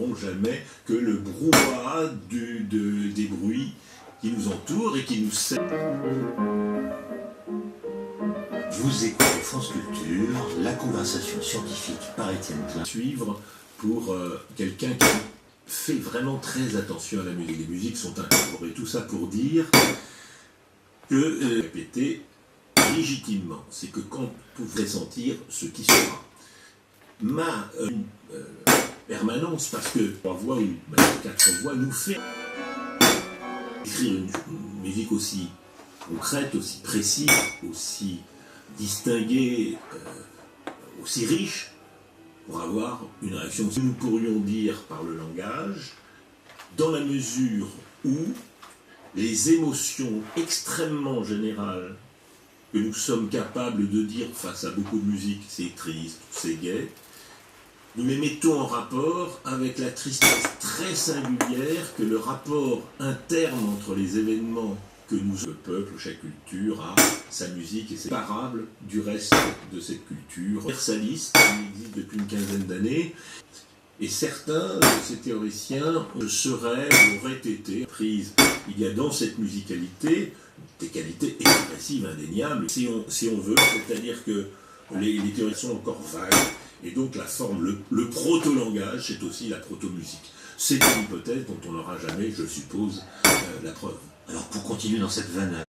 n'entendons jamais que le brouhaha des bruits qui nous entourent et qui nous servent. Vous écoutez France Culture, la conversation scientifique par Étienne Klein. Suivre pour quelqu'un qui fait vraiment très attention à la musique. Les musiques sont incorporées. Tout ça pour dire que répéter légitimement, c'est que quand vous pouvez sentir ce qui sera. Ma permanence, parce que 3 voix ou 4 voix nous fait écrire une musique aussi concrète, aussi précise, aussi distinguée, aussi riche, pour avoir une réaction. Nous pourrions dire par le langage, dans la mesure où les émotions extrêmement générales que nous sommes capables de dire face à beaucoup de musique, c'est triste, c'est gai, nous les mettons en rapport avec la tristesse très singulière que le rapport interne entre les événements que nous, le peuple, chaque culture a sa musique et c'est séparable du reste de cette culture universaliste qui existe depuis une quinzaine d'années. Et certains de ces théoriciens auraient été prises. Il y a dans cette musicalité des qualités expressives indéniables, si on veut, c'est-à-dire que les théories sont encore vagues, et donc la forme, le proto-langage, c'est aussi la proto-musique. C'est une hypothèse dont on n'aura jamais, je suppose, la preuve. Alors pour continuer dans cette veine